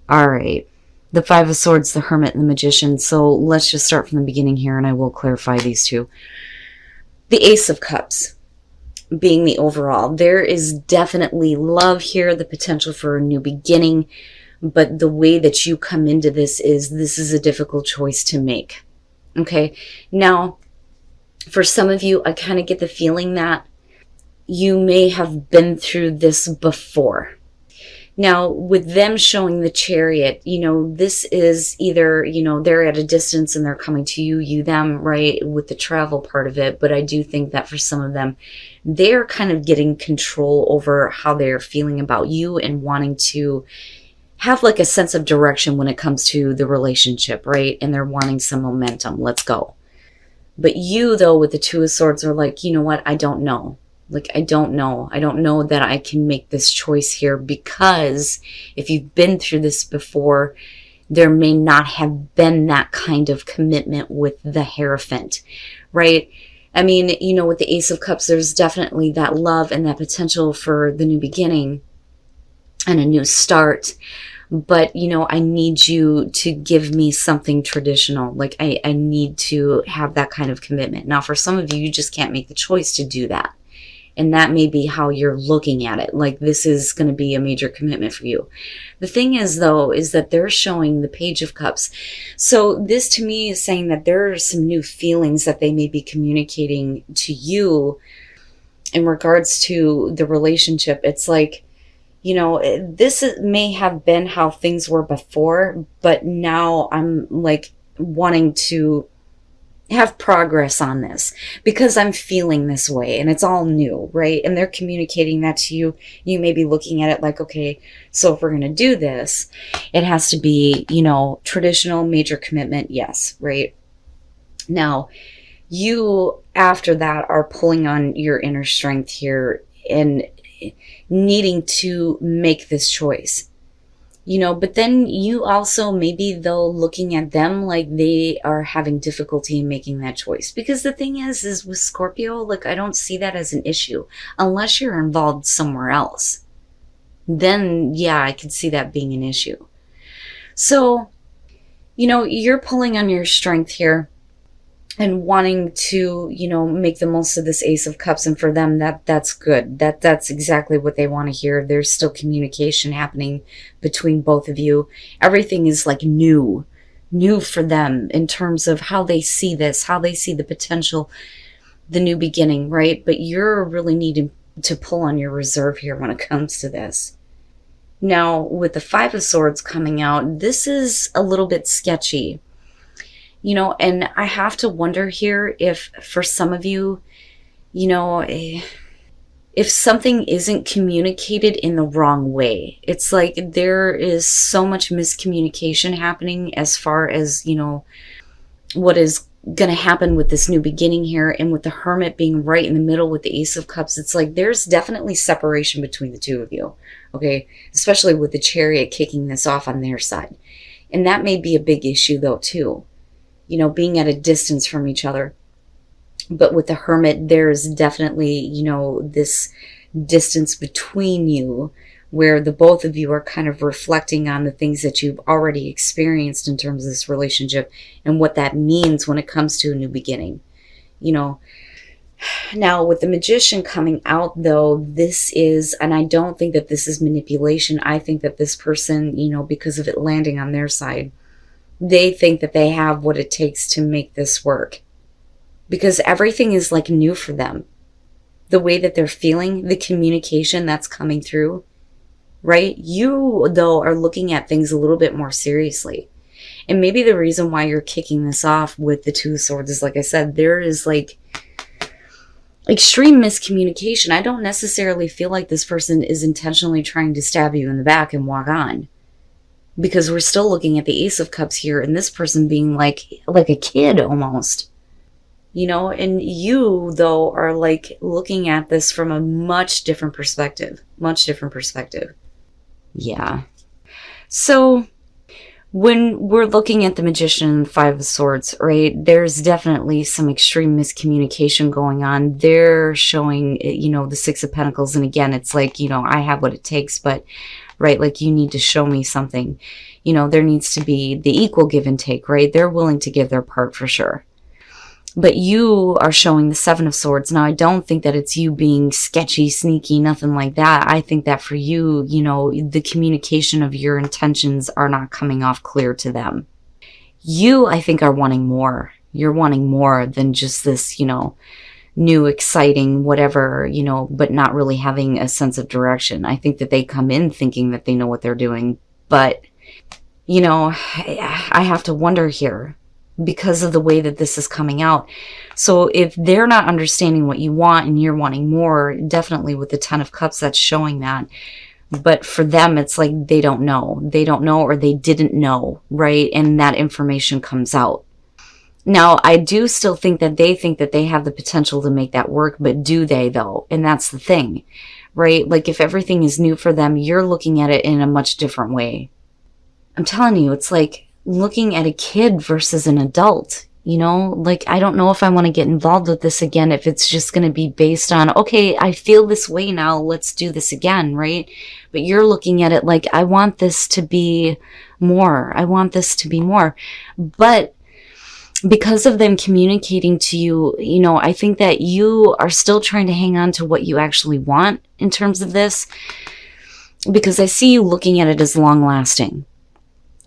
All right. The Five of Swords, the Hermit, and the Magician. So let's just start from the beginning here, and I will clarify these two. The Ace of Cups being the overall. There is definitely love here, the potential for a new beginning, but the way that you come into this is a difficult choice to make. Okay? Now, for some of you, I kind of get the feeling that you may have been through this before. Now, with them showing the Chariot, this is either, they're at a distance and they're coming to you, them, right, with the travel part of it. But I do think that for some of them, they're kind of getting control over how they're feeling about you and wanting to have like a sense of direction when it comes to the relationship, right? And they're wanting some momentum. Let's go. But you, though, with the Two of Swords are like, you know what? I don't know. Like, I don't know. I don't know that I can make this choice here, because if you've been through this before, there may not have been that kind of commitment with the Hierophant, right? I mean, with the Ace of Cups, there's definitely that love and that potential for the new beginning and a new start. But, I need you to give me something traditional. Like, I need to have that kind of commitment. Now, for some of you, you just can't make the choice to do that. And that may be how you're looking at it. Like, this is going to be a major commitment for you. The thing is, though, is that they're showing the Page of Cups. So this, to me, is saying that there are some new feelings that they may be communicating to you in regards to the relationship. It's like, this may have been how things were before, but now I'm like wanting to have progress on this because I'm feeling this way and it's all new, right? And they're communicating that to you. You may be looking at it like, okay, so if we're going to do this, it has to be, traditional major commitment. Yes, right? Now, you after that are pulling on your inner strength here and needing to make this choice. But then you also maybe though looking at them like they are having difficulty in making that choice. Because the thing is with Scorpio, like, I don't see that as an issue unless you're involved somewhere else. Then yeah, I could see that being an issue. So, you're pulling on your strength here and wanting to, make the most of this Ace of Cups. And for them, that's good. That's exactly what they want to hear. There's still communication happening between both of you. Everything is like new for them in terms of how they see this, how they see the potential, the new beginning, right? But you're really needing to pull on your reserve here when it comes to this. Now, with the Five of Swords coming out, this is a little bit sketchy. And I have to wonder here if for some of you, if something isn't communicated in the wrong way. It's like there is so much miscommunication happening as far as, what is going to happen with this new beginning here. And with the Hermit being right in the middle with the Ace of Cups, it's like there's definitely separation between the two of you. Okay. Especially with the Chariot kicking this off on their side. And that may be a big issue though, too. Being at a distance from each other. But with the Hermit, there's definitely, this distance between you where the both of you are kind of reflecting on the things that you've already experienced in terms of this relationship and what that means when it comes to a new beginning. Now, with the Magician coming out, though, this is, and I don't think that this is manipulation. I think that this person, because of it landing on their side, they think that they have what it takes to make this work. Because everything is like new for them. The way that they're feeling, the communication that's coming through, right? You, though, are looking at things a little bit more seriously. And maybe the reason why you're kicking this off with the Two of Swords is, like I said, there is like extreme miscommunication. I don't necessarily feel like this person is intentionally trying to stab you in the back and walk on. Because we're still looking at the Ace of Cups here and this person being like a kid almost. And you, though, are like looking at this from a much different perspective. Much different perspective. Yeah. So when we're looking at the Magician and Five of Swords, right, there's definitely some extreme miscommunication going on. They're showing, the Six of Pentacles. And again, it's like, I have what it takes. But right? Like, you need to show me something. You know, there needs to be the equal give and take, right? They're willing to give their part for sure. But you are showing the Seven of Swords. Now, I don't think that it's you being sketchy, sneaky, nothing like that. I think that for you, you know, the communication of your intentions are not coming off clear to them. You, I think, are wanting more. You're wanting more than just this, you know, new, exciting, whatever, you know, but not really having a sense of direction. I think that they come in thinking that they know what they're doing. But, you know, I have to wonder here, because of the way that this is coming out. So if they're not understanding what you want and you're wanting more, definitely with the Ten of Cups, that's showing that. But for them, it's like they don't know. They don't know, or they didn't know, right? And that information comes out. Now, I do still think that they have the potential to make that work, but do they, though? And that's the thing, right? Like, if everything is new for them, you're looking at it in a much different way. I'm telling you, it's like looking at a kid versus an adult, you know? Like, I don't know if I want to get involved with this again, if it's just going to be based on, okay, I feel this way now, let's do this again, right? But you're looking at it like, I want this to be more. I want this to be more. But because of them communicating to you, you know, I think that you are still trying to hang on to what you actually want in terms of this, because I see you looking at it as long lasting.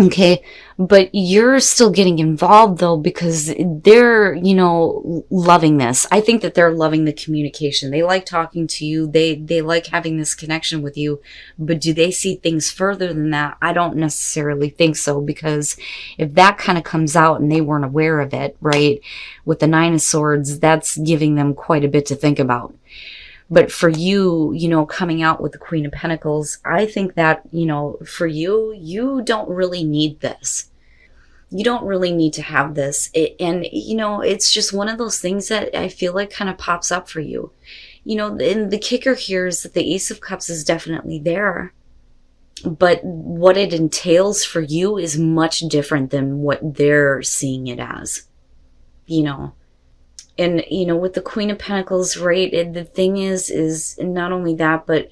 Okay, but you're still getting involved, though, because they're, you know, loving this. I think that they're loving the communication. They like talking to you. They like having this connection with you. But do they see things further than that? I don't necessarily think so, because if that kind of comes out and they weren't aware of it, right, with the Nine of Swords, that's giving them quite a bit to think about. But for you, you know, coming out with the Queen of Pentacles, I think that, you know, for you, you don't really need this. You don't really need to have this. And, you know, it's just one of those things that I feel like kind of pops up for you. You know, and the kicker here is that the Ace of Cups is definitely there. But what it entails for you is much different than what they're seeing it as, you know. And, you know, with the Queen of Pentacles, right, the thing is not only that, but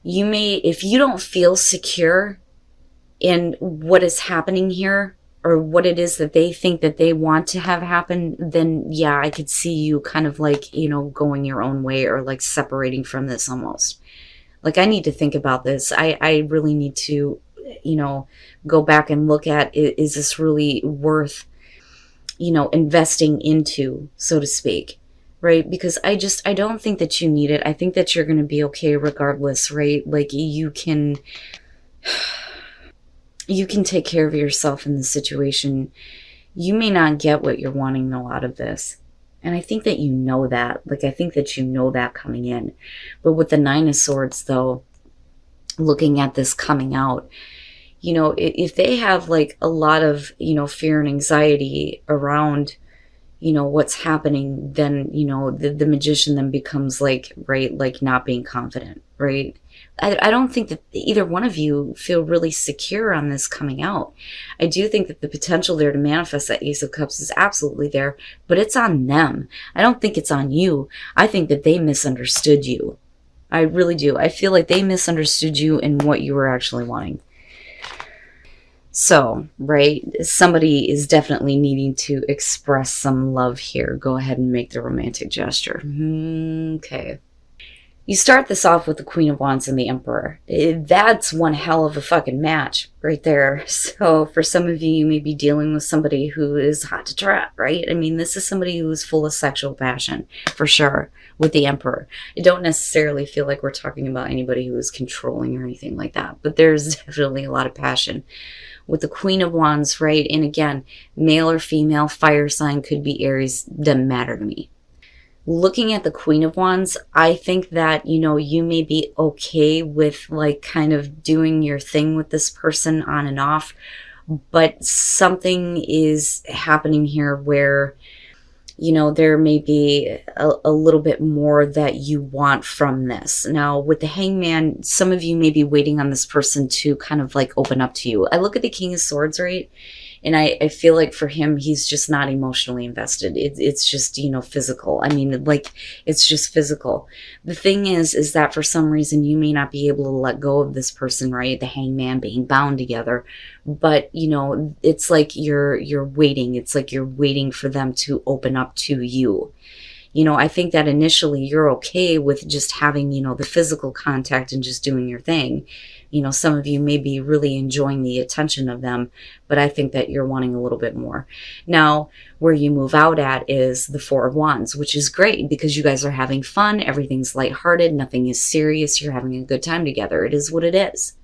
you may, if you don't feel secure in what is happening here, or what it is that they think that they want to have happen, then yeah, I could see you kind of like, you know, going your own way, or like separating from this almost. Like, I need to think about this. I really need to, you know, go back and look at, is this really worth, you know, investing into, so to speak, right? Because I don't think that you need it. I think that you're going to be okay regardless, right? Like, you can take care of yourself in this situation. You may not get what you're wanting, though, out of this. And I think that you know that. Like, I think that you know that coming in. But with the Nine of Swords, though, looking at this coming out, you know, if they have like a lot of, you know, fear and anxiety around, you know, what's happening, then, you know, the Magician then becomes like, right, like not being confident, right? I don't think that either one of you feel really secure on this coming out. I do think that the potential there to manifest that Ace of Cups is absolutely there, but it's on them. I don't think it's on you. I think that they misunderstood you. I really do. I feel like they misunderstood you and what you were actually wanting. So, right, somebody is definitely needing to express some love here. Go ahead and make the romantic gesture. Okay. You start this off with the Queen of Wands and the Emperor. That's one hell of a fucking match right there. So for some of you, you may be dealing with somebody who is hot to trap, right? I mean, this is somebody who is full of sexual passion, for sure, with the Emperor. I don't necessarily feel like we're talking about anybody who is controlling or anything like that, but there's definitely a lot of passion. With the Queen of Wands, right? And again, male or female, fire sign, could be Aries, doesn't matter to me. Looking at the Queen of Wands, I think that, you know, you may be okay with like kind of doing your thing with this person on and off, but something is happening here where, you know, there may be a little bit more that you want from this. Now, with the Hangman, some of you may be waiting on this person to kind of like open up to you. I look at the King of Swords, right? And I feel like for him, he's just not emotionally invested. It's just, you know, physical. I mean, like, it's just physical. The thing is that for some reason you may not be able to let go of this person, right? The hangman being bound together. But, you know, it's like you're waiting. It's like you're waiting for them to open up to you. You know, I think that initially you're okay with just having, you know, the physical contact and just doing your thing. You know, some of you may be really enjoying the attention of them, but I think that you're wanting a little bit more. Now, where you move out at is the Four of Wands, which is great because you guys are having fun. Everything's lighthearted. Nothing is serious. You're having a good time together. It is what it is.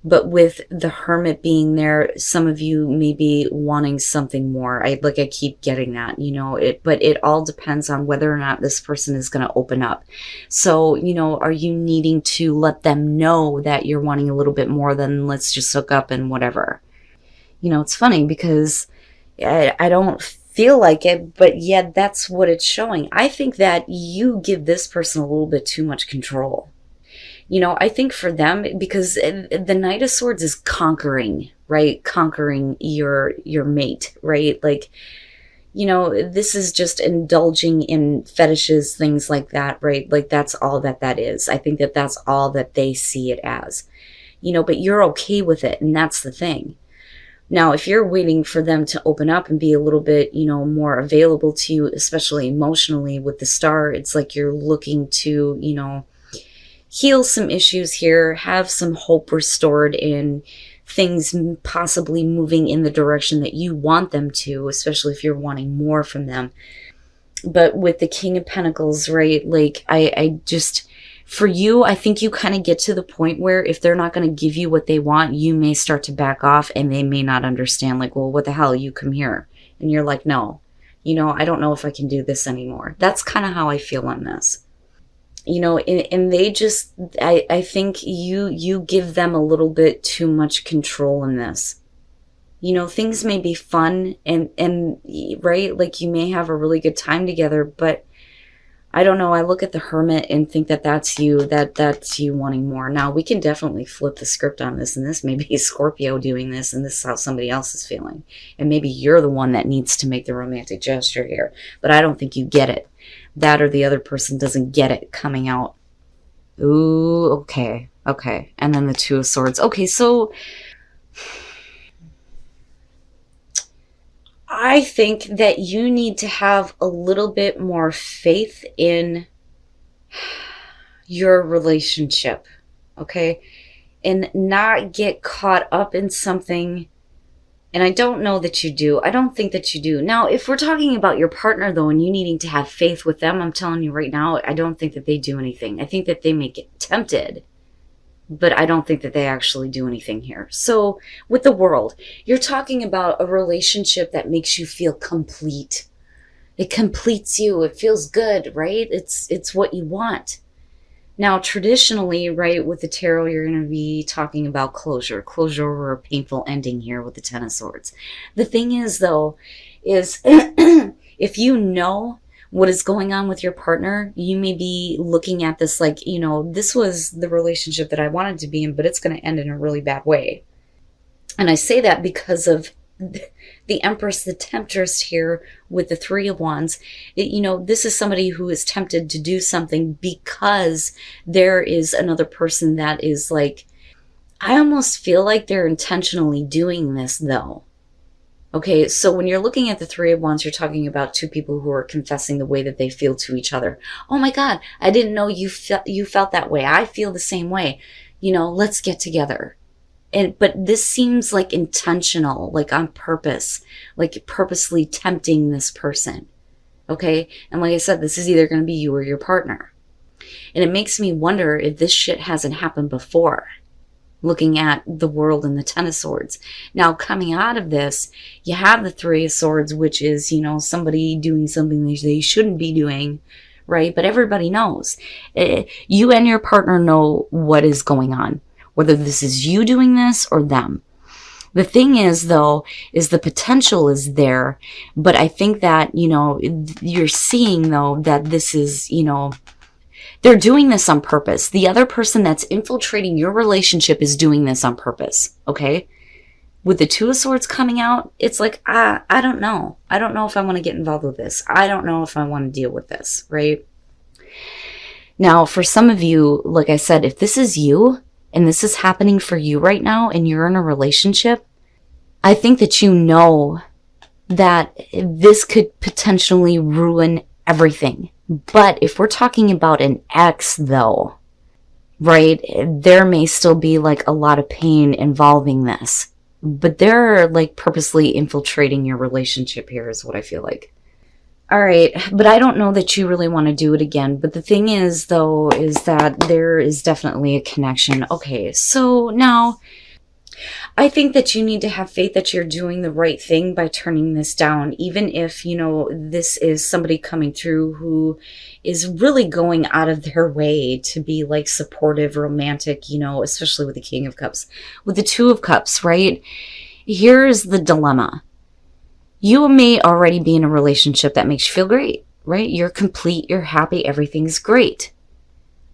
But with the Hermit being there, some of you may be wanting something more. I keep getting that, you know, but it all depends on whether or not this person is going to open up. So, you know, are you needing to let them know that you're wanting a little bit more than let's just hook up and whatever? You know, it's funny because I don't feel like it, but yet that's what it's showing. I think that you give this person a little bit too much control. You know, I think for them, because the Knight of Swords is conquering, right? Conquering your mate, right? Like, you know, this is just indulging in fetishes, things like that, right? Like, that's all that is. I think that that's all that they see it as, you know, but you're okay with it. And that's the thing. Now, if you're waiting for them to open up and be a little bit, you know, more available to you, especially emotionally with the Star, it's like you're looking to, you know, heal some issues here, have some hope restored in things possibly moving in the direction that you want them to, especially if you're wanting more from them. But with the King of Pentacles, right, like I just, for you, I think you kind of get to the point where if they're not going to give you what they want, you may start to back off and they may not understand, like, well, what the hell, you come here. And you're like, no, you know, I don't know if I can do this anymore. That's kind of how I feel on this. You know, and they just, I think you give them a little bit too much control in this. You know, things may be fun and right, like you may have a really good time together, but I don't know. I look at the Hermit and think that that's you wanting more. Now, we can definitely flip the script on this, and this may be Scorpio doing this, and this is how somebody else is feeling. And maybe you're the one that needs to make the romantic gesture here, but I don't think you get it. That or the other person doesn't get it coming out. Ooh, okay. Okay. And then the Two of Swords. Okay, so I think that you need to have a little bit more faith in your relationship, okay? And not get caught up in something. And I don't know that you do. I don't think that you do. Now, if we're talking about your partner, though, and you needing to have faith with them, I'm telling you right now, I don't think that they do anything. I think that they may get tempted, but I don't think that they actually do anything here. So with the World, you're talking about a relationship that makes you feel complete. It completes you. It feels good, right? It's what you want. Now, traditionally, right, with the tarot, you're going to be talking about closure or a painful ending here with the Ten of Swords. The thing is, though, is if you know what is going on with your partner, you may be looking at this like, you know, this was the relationship that I wanted to be in, but it's going to end in a really bad way. And I say that because of the Empress, the Temptress here with the Three of Wands. You know, this is somebody who is tempted to do something because there is another person that is like, I almost feel like they're intentionally doing this though. Okay, so when you're looking at the Three of Wands, you're talking about two people who are confessing the way that they feel to each other. Oh my God, I didn't know you felt that way. I feel the same way. You know, let's get together. But this seems like intentional, like on purpose, like purposely tempting this person. Okay? And like I said, this is either going to be you or your partner. And it makes me wonder if this shit hasn't happened before, looking at the World and the Ten of Swords. Now, coming out of this, you have the Three of Swords, which is, you know, somebody doing something they shouldn't be doing, right? But everybody knows. You and your partner know what is going on, whether this is you doing this or them. The thing is, though, is the potential is there, but I think that, you know, you're seeing, though, that this is, you know, they're doing this on purpose. The other person that's infiltrating your relationship is doing this on purpose, okay? With the Two of Swords coming out, it's like, I don't know. I don't know if I want to get involved with this. I don't know if I want to deal with this, right? Now, for some of you, like I said, if this is you and this is happening for you right now and you're in a relationship, I think that you know that this could potentially ruin everything. But if we're talking about an ex, though, right, there may still be like a lot of pain involving this. But they're like purposely infiltrating your relationship here is what I feel like. All right, but I don't know that you really want to do it again. But the thing is, though, is that there is definitely a connection. Okay, so now I think that you need to have faith that you're doing the right thing by turning this down, even if, you know, this is somebody coming through who is really going out of their way to be like supportive, romantic, you know, especially with the King of Cups. With the Two of Cups, right? Here's the dilemma. You may already be in a relationship that makes you feel great, right? You're complete, you're happy, everything's great.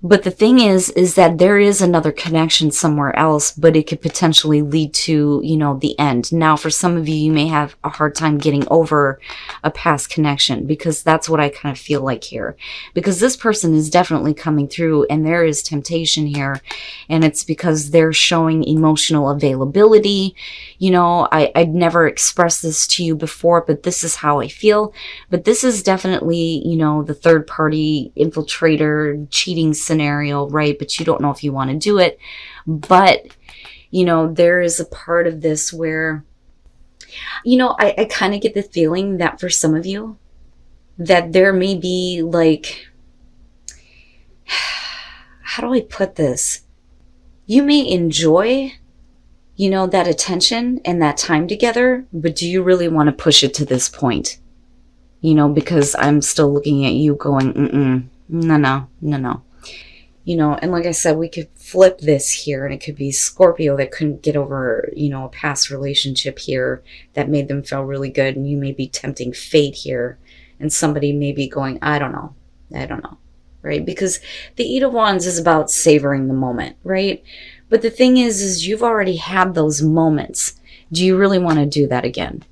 But the thing is that there is another connection somewhere else, but it could potentially lead to, you know, the end. Now, for some of you, you may have a hard time getting over a past connection because that's what I kind of feel like here. Because this person is definitely coming through and there is temptation here. And it's because they're showing emotional availability. You know, I'd never expressed this to you before, but this is how I feel. But this is definitely, you know, the third party infiltrator, cheating scenario, right? But you don't know if you want to do it. But, you know, there is a part of this where, you know, I kind of get the feeling that for some of you, that there may be like, how do I put this? You may enjoy, you know, that attention and that time together, but do you really want to push it to this point? You know, because I'm still looking at you going, no. You know, and like I said, we could flip this here and it could be Scorpio that couldn't get over, you know, a past relationship here that made them feel really good. And you may be tempting fate here and somebody may be going, I don't know, right? Because the Eight of Wands is about savoring the moment, right? But the thing is you've already had those moments. Do you really want to do that again?